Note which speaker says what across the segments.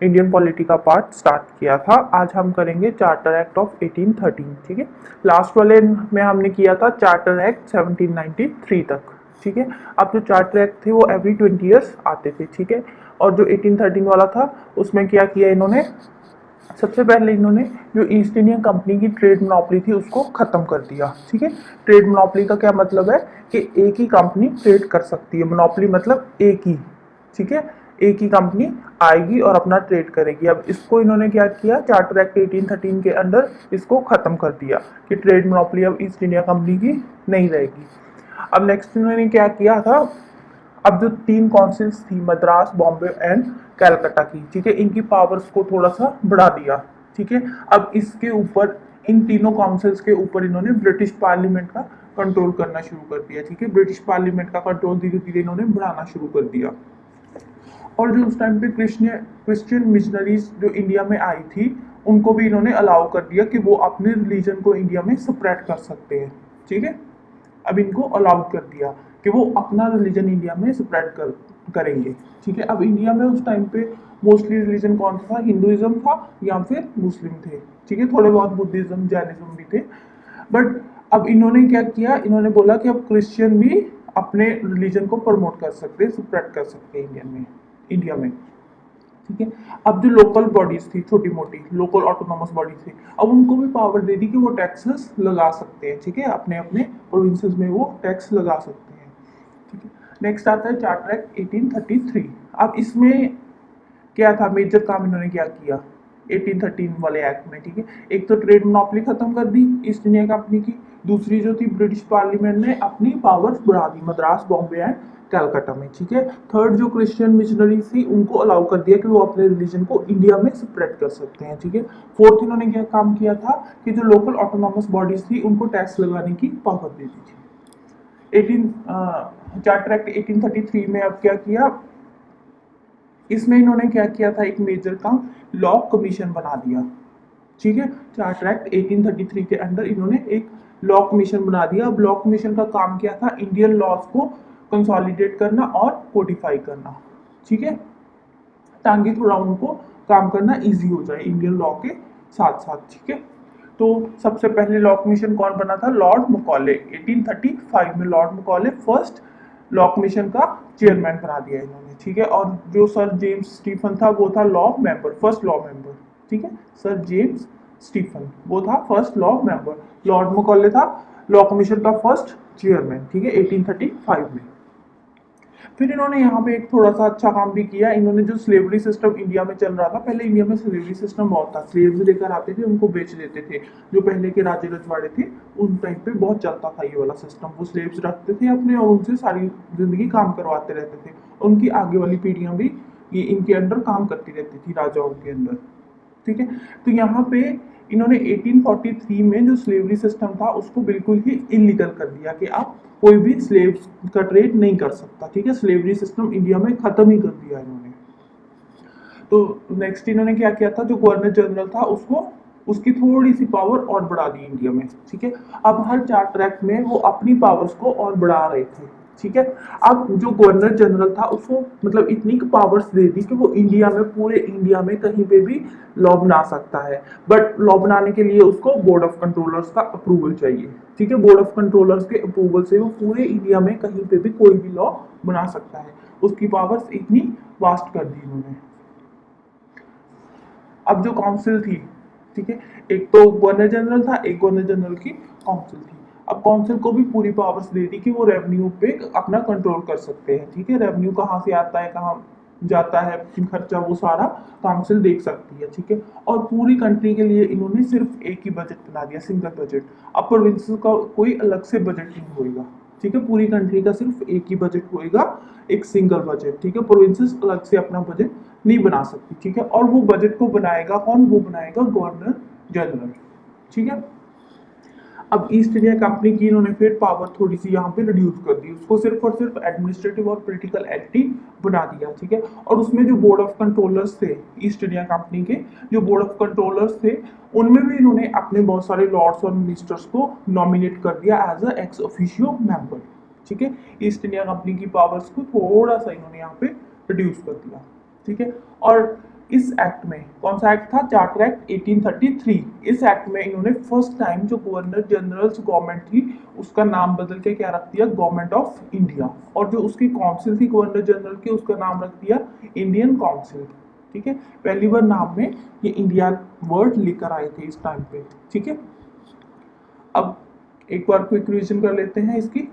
Speaker 1: Indian polity का part start किया था। आज हम करेंगे चार्टर एक्ट ऑफ 1813। ठीक है, लास्ट वाले में हमने किया था चार्टर एक्ट 1793 तक। ठीक है, अब जो चार्टर एक्ट थे वो एवरी 20 ईयर्स आते थे। ठीक है, और जो 1813 वाला था उसमें क्या किया इन्होंने, सबसे पहले इन्होंने जो ईस्ट इंडिया कंपनी की ट्रेड मोनोपोली थी उसको खत्म कर दिया। ठीक है, ट्रेड मोनोपोली का क्या मतलब है कि एक ही कंपनी ट्रेड कर सकती है। मोनोपोली मतलब एक ही। ठीक है, एक ही कंपनी आएगी और अपना ट्रेड करेगी। अब इसको इन्होंने क्या किया, चार्टर एक्ट 1813 के अंदर इसको खत्म कर दिया कि ट्रेड मोनोपोली अब ईस्ट इंडिया कंपनी की नहीं रहेगी। अब नेक्स्ट इन्होंने क्या किया था, अब जो तीन काउंसिल्स थी मद्रास, बॉम्बे एंड कैलकाटा की, ठीक है, इनकी पावर्स को थोड़ा सा बढ़ा दिया। ठीक है, अब इसके ऊपर, इन तीनों काउंसिल्स के ऊपर इन्होंने ब्रिटिश पार्लियामेंट का कंट्रोल करना शुरू कर दिया। ठीक है, ब्रिटिश पार्लियामेंट का कंट्रोल धीरे धीरे इन्होंने बढ़ाना शुरू कर दिया। और जो उस टाइम पे क्रिश्चियन मिशनरीज जो इंडिया में आई थी उनको भी इन्होंने अलाउ कर दिया कि वो अपने रिलीजन को इंडिया में स्प्रेड कर सकते हैं। ठीक है, अब इनको अलाउ कर दिया कि वो अपना रिलीजन इंडिया में स्प्रेड करेंगे। ठीक है, अब इंडिया में उस टाइम पे मोस्टली रिलीजन कौन सा था, हिंदुइज्म था या फिर मुस्लिम थे। ठीक है, थोड़े बहुत बुद्धिज्म जैनिज्म भी थे। बट अब इन्होंने क्या किया, इन्होंने बोला कि अब क्रिश्चियन भी अपने रिलीजन को प्रमोट कर सकते हैं, स्प्रेड कर सकते हैं इंडिया में। ठीक है, अब जो लोकल बॉडीज थी, छोटी मोटी लोकल ऑटोनॉमस बॉडीज थी, अब उनको भी पावर दे दी कि वो टैक्सेस लगा सकते हैं। ठीक है, अपने अपने प्रोविंसेस में वो टैक्स लगा सकते हैं। ठीक है, नेक्स्ट आता है चार्टर एक्ट 1833। अब इसमें क्या था, मेजर काम इन्होंने क्या किया 1813 वाले एक्ट में। ठीक है, एक तो ट्रेड मोनोपोली खत्म कर दी ईस्ट इंडिया कंपनी की, दूसरी जो थी ब्रिटिश पार्लियामेंट ने अपनी पावर्स बढ़ा दी मद्रास, बॉम्बे एंड कलकत्ता में। ठीक है, थर्ड जो क्रिश्चियन मिशनरी थी उनको अलाउ कर दिया कि वो अपने रिलीजन को इंडिया में स्प्रेड कर सकते हैं। ठीक है, फोर्थ इन्होंने क्या काम किया था कि जो लोकल ऑटोनॉमस बॉडीज थी उनको टैक्स लगाने की पावर दे दी थी। चार्टर एक्ट 1833 में अब क्या किया, इसमें इन्होंने क्या किया था, एक मेजर काम, लॉ कमीशन बना दिया। ठीक है, चार्टर एक्ट 1833 के अंदर इन्होंने एक लॉ कमीशन बना दिया। अब लॉ कमीशन का काम क्या था, इंडियन लॉज को कंसोलिडेट करना और कोडिफाई करना। ठीक है, ताकि थोड़ा उनको काम करना इजी हो जाए इंडियन लॉ के साथ साथ। ठीक है, तो सबसे पहले लॉ कमीशन कौन बना था, लॉर्ड मकॉले। 1835 में लॉर्ड मकॉले फर्स्ट लॉ कमीशन का चेयरमैन बना दिया इन्होंने। ठीक है, और जो सर जेम्स स्टीफन था वो था law member, first law member. ठीक है, सर जेम्स स्टीफन वो था फर्स्ट लॉ मेंबर, लॉर्ड मकॉले था लॉ कमीशन का फर्स्ट चेयरमैन। ठीक है, 1835 में। फिर इन्होंने यहाँ पे एक थोड़ा सा अच्छा काम भी किया, इन्होंने जो स्लेवरी सिस्टम इंडिया में चल रहा था, पहले इंडिया में स्लेवरी सिस्टम बहुत था, स्लेव्स लेकर आते थे उनको बेच देते थे। जो पहले के राजे रजवाड़े थे उन टाइम पे बहुत चलता था ये वाला सिस्टम, वो स्लेव्स रखते थे अपने और उनसे सारी जिंदगी काम करवाते रहते थे। उनकी आगे वाली पीढ़ियां भी ये इनके अंडर काम करती रहती थी, राजाओं के अंदर। ठीक है, तो यहाँ पे इन्होंने 1843 में जो स्लेवरी सिस्टम था उसको बिल्कुल ही इलीगल कर दिया कि आप कोई भी स्लेव्स का ट्रेड नहीं कर सकता। ठीक है, स्लेवरी सिस्टम इंडिया में खत्म ही कर दिया इन्होंने। तो नेक्स्ट इन्होंने क्या किया था, जो गवर्नर जनरल था उसको, उसकी थोड़ी सी पावर और बढ़ा दी इंडिया में। ठीक है, अब हर चार्टर एक्ट में वो अपनी पावर्स को और बढ़ा रहे थे। ठीक है, अब जो गवर्नर जनरल था उसको मतलब इतनी पावर्स दे दी कि वो इंडिया में, पूरे इंडिया में कहीं पे भी लॉ बना सकता है। बट लॉ बनाने के लिए उसको बोर्ड ऑफ कंट्रोलर्स का अप्रूवल चाहिए। ठीक है, बोर्ड ऑफ कंट्रोलर्स के अप्रूवल से वो पूरे इंडिया में कहीं पे भी कोई भी लॉ बना सकता है। उसकी पावर्स इतनी वास्ट कर दी उन्होंने। अब जो काउंसिल थी, ठीक है, एक तो गवर्नर जनरल था, एक गवर्नर जनरल की काउंसिल थी। अब काउंसिल को भी पूरी पावर्स दे दी कि वो रेवेन्यू पे अपना कंट्रोल कर सकते हैं। ठीक है, रेवेन्यू कहाँ से आता है, कहाँ जाता है, खर्चा, वो सारा काउंसिल देख सकती है। ठीक है, और पूरी कंट्री के लिए इन्होंने सिर्फ एक ही बजट बना दिया, सिंगल बजट। अब प्रोविंसेस का कोई अलग से बजट नहीं होएगा। ठीक है, पूरी कंट्री का सिर्फ एक ही बजट होएगा, एक सिंगल बजट। ठीक है, प्रोविंसेस अलग से अपना बजट नहीं बना सकती। ठीक है, और वो बजट को बनाएगा कौन, वो बनाएगा गवर्नर जनरल। ठीक है, अब ईस्ट इंडिया कंपनी की इन्होंने फिर पावर थोड़ी सी यहाँ पे रिड्यूस कर दी, उसको सिर्फ और सिर्फ एडमिनिस्ट्रेटिव और पॉलिटिकल एंटिटी बना दिया। ठीक है, और उसमें जो बोर्ड ऑफ कंट्रोलर्स थे ईस्ट इंडिया कंपनी के, जो बोर्ड ऑफ कंट्रोलर्स थे उनमें भी इन्होंने अपने बहुत सारे लॉर्ड्स और मिनिस्टर्स को नॉमिनेट कर दिया as a ex officio member. ठीक है, ईस्ट इंडिया कंपनी की पावर्स को थोड़ा सा इन्होंने यहाँ पे रिड्यूस कर दिया। ठीक है, और इस एक्ट में, कौन सा एक्ट था, चार्टर एक्ट 1833, इस एक्ट में इन्होंने फर्स्ट टाइम जो गवर्नर जनरल्स गवर्नमेंट थी उसका नाम बदल के क्या रख दिया, गवर्नमेंट ऑफ इंडिया, और जो उसकी काउंसिल थी गवर्नर जनरल की उसका नाम रख दिया इंडियन काउंसिल। ठीक है, पहली बार नाम में ये इंडिया वर्ड लेकर आए थे इस टाइम पे। ठीक है, अब एक बार क्विक रिवीजन कर लेते हैं इसकी।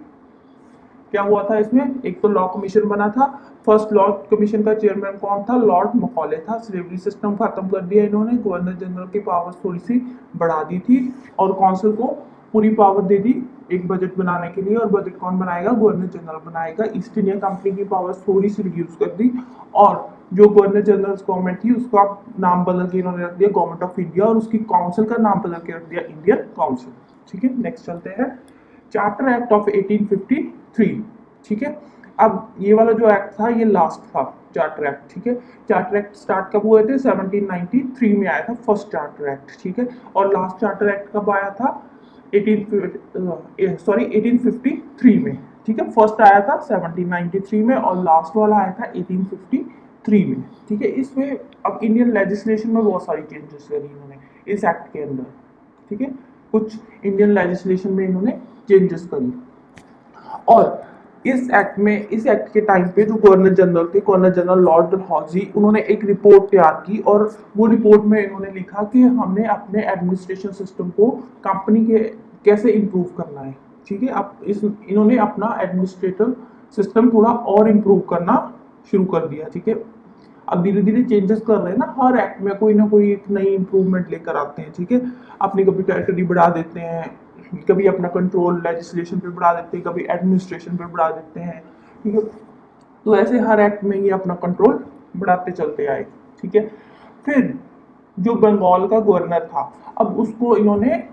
Speaker 1: क्या हुआ था इसमें, एक तो लॉ कमीशन बना था, फर्स्ट लॉ कमीशन का चेयरमैन कौन था, लॉर्ड मकॉले था। स्लेवरी सिस्टम खत्म कर दिया इन्होंने, गवर्नर जनरल की पावर्स थोड़ी सी बढ़ा दी थी और काउंसिल को पूरी पावर दे दी एक बजट बनाने के लिए, और बजट कौन बनाएगा, गवर्नर जनरल बनाएगा। ईस्ट इंडिया कंपनी की पावर्स थोड़ी सी रिड्यूस कर दी, और जो गवर्नर जनरल गवर्नमेंट थी उसका नाम बदल के इन्होंने रख दिया गवर्नमेंट ऑफ इंडिया, और उसकी काउंसिल का नाम बदल के रख दिया इंडियन काउंसिल। ठीक है, नेक्स्ट चलते हैं, चार्टर एक्ट ऑफ 1853। ठीक है, अब ये वाला जो एक्ट था ये लास्ट था चार्टर एक्ट। ठीक है, चार्टर एक्ट स्टार्ट कब हुए थे, 1793 में आया था फर्स्ट चार्टर एक्ट। ठीक है, और लास्ट चार्टर एक्ट कब आया था, 1853 में। ठीक है, फर्स्ट आया था 1793 में और लास्ट वाला आया था 1853 में। ठीक है, इसमें अब इंडियन लेजिस्लेशन में बहुत सारी चेंजेस करी इन्होंने इस एक्ट के अंदर। ठीक है, कुछ इंडियन लेजिस्लेशन में इन्होंने चेंजेस करी, और इस एक्ट के टाइम पे जो गवर्नर जनरल थे, गवर्नर जनरल लॉर्ड डलहौजी, उन्होंने एक रिपोर्ट तैयार की, और वो रिपोर्ट में इन्होंने लिखा कि हमने अपने एडमिनिस्ट्रेशन सिस्टम को कंपनी के कैसे इम्प्रूव करना है। ठीक है, अब इन्होंने अपना एडमिनिस्ट्रेटिव सिस्टम थोड़ा और इम्प्रूव करना शुरू कर दिया। ठीक है, अब धीरे धीरे चेंजेस कर रहे हैं ना, हर एक्ट में कोई ना कोई एक नई इंप्रूवमेंट लेकर आते हैं। ठीक है, अपनी कभी टेरिटरी बढ़ा देते हैं, कभी अपना कंट्रोल लेजिस्लेशन पे बढ़ा देते हैं, कभी एडमिनिस्ट्रेशन पे बढ़ा देते हैं। ठीक है, तो ऐसे हर एक्ट में ये अपना कंट्रोल बढ़ाते चलते आए। ठीक है, फिर जो बंगाल का गवर्नर था, अब उसको इन्होंने,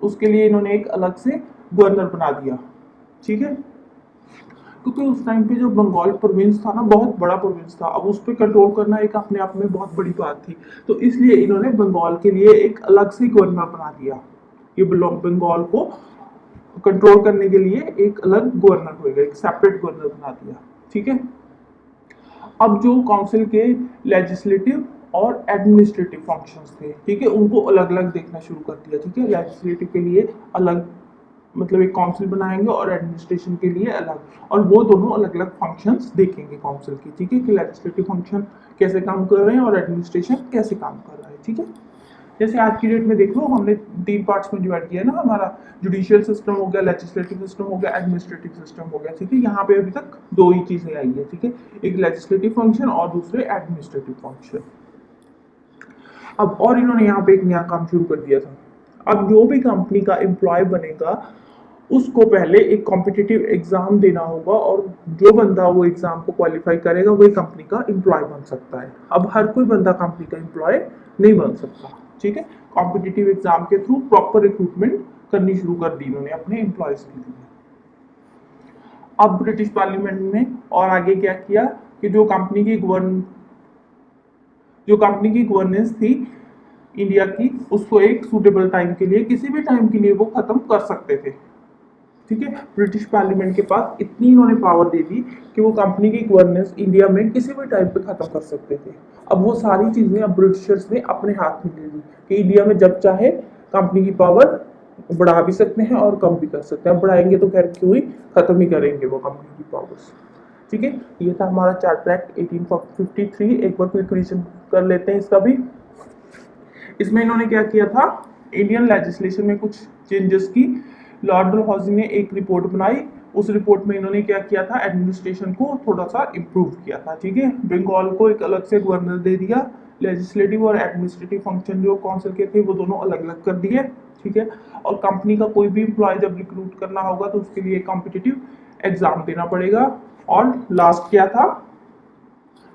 Speaker 1: उसके लिए इन्होंने एक अलग से गवर्नर बना दिया। ठीक है, क्योंकि उस टाइम पे जो बंगाल प्रोविंस था ना, बहुत बड़ा प्रोविंस था, अब उस पर कंट्रोल करना एक अपने आप में बहुत बड़ी बात थी, तो इसलिए इन्होंने बंगाल के लिए एक अलग से गवर्नर बना दिया। ये बंगाल को कंट्रोल करने के लिए एक अलग गवर्नर होएगा, एक सेपरेट गवर्नर बना दिया। ठीक है, अब जो काउंसिल के लेजिस्लेटिव और एडमिनिस्ट्रेटिव फंक्शंस थे, ठीक है, उनको अलग अलग देखना शुरू कर दिया। ठीक है, लेजिस्लेटिव के लिए अलग, मतलब एक काउंसिल बनाएंगे, और एडमिनिस्ट्रेशन के लिए अलग, और वो दोनों अलग अलग फंक्शंस देखेंगे काउंसिल की। ठीक है, कि लेजिस्लेटिव फंक्शन कैसे काम कर रहे हैं और एडमिनिस्ट्रेशन कैसे काम कर रहा है। ठीक है, जैसे आज की डेट में देख लो, हमने 3 पार्ट्स में डिवाइड किया ना, हमारा जुडिशियल सिस्टम हो गया, लेजिस्लेटिव सिस्टम हो गया, एडमिनिस्ट्रेटिव सिस्टम हो गया। ठीक है, यहाँ पे अभी तक 2 ही चीजें आई है। ठीक है, एक लेजिस्लेटिव फंक्शन और दूसरे एडमिनिस्ट्रेटिव फंक्शन। अब और इन्होंने यहाँ पे एक नया काम शुरू कर दिया था, अब जो भी कंपनी का एम्प्लॉय बनेगा उसको पहले एक कॉम्पिटिटिव एग्जाम देना होगा, और जो बंदा वो एग्जाम को क्वालिफाई करेगा वही कंपनी का एम्प्लॉय बन सकता है। अब हर कोई बंदा कंपनी का एम्प्लॉय नहीं बन सकता। ठीक है, कॉम्पिटिटिव एग्जाम के थ्रू प्रॉपर रिक्रूटमेंट करनी शुरू कर दी इन्होंने अपने एम्प्लॉयज के लिए। अब ब्रिटिश पार्लियामेंट ने और आगे क्या किया कि जो कंपनी की गवर्नेंस थी इंडिया की, उसको एक सूटेबल टाइम के लिए, किसी भी टाइम के लिए वो खत्म कर सकते थे। ठीक है, ब्रिटिश पार्लियामेंट के पास इतनी इन्होंने पावर दे दी कि वो कंपनी की गवर्नेंस इंडिया में किसी भी टाइम पे खत्म कर सकते थे। अब वो सारी चीजें अब ब्रिटिशर्स ने अपने हाथ में ले ली कि इंडिया में जब चाहे कंपनी की पावर बढ़ा भी सकते हैं और कम भी कर सकते हैं। बढ़ाएंगे तो खैर क्यों ही, खत्म ही करेंगे वो कंपनी की पावर्स। ठीक है, ये था हमारा चार्टर एक्ट 1853। एक बार क्विक रिवीजन कर लेते हैं इसका भी। इसमें इन्होंने क्या किया था, इंडियन लेजिस्लेशन में कुछ चेंजेस की। लॉर्ड डलहौजी ने एक रिपोर्ट बनाई, उस रिपोर्ट में इन्होंने क्या किया था, एडमिनिस्ट्रेशन को थोड़ा सा इम्प्रूव किया था। ठीक है, बंगाल को एक अलग से गवर्नर दे दिया, लेजिस्लेटिव और एडमिनिस्ट्रेटिव फंक्शन जो काउंसिल के थे वो दोनों अलग अलग कर दिए। ठीक है, और कंपनी का कोई भी एम्प्लॉय जब रिक्रूट करना होगा तो उसके लिए कॉम्पिटिटिव एग्जाम देना पड़ेगा। और लास्ट क्या था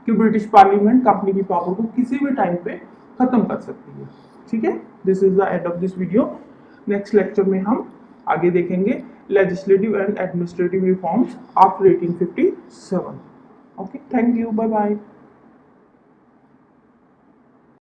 Speaker 1: कि ब्रिटिश पार्लियामेंट कंपनी की पावर को किसी भी टाइम पे खत्म कर सकती है। ठीक है, this is the end of this video. Next lecture में हम आगे देखेंगे legislative and administrative reforms after 1857। Okay, thank you, bye bye.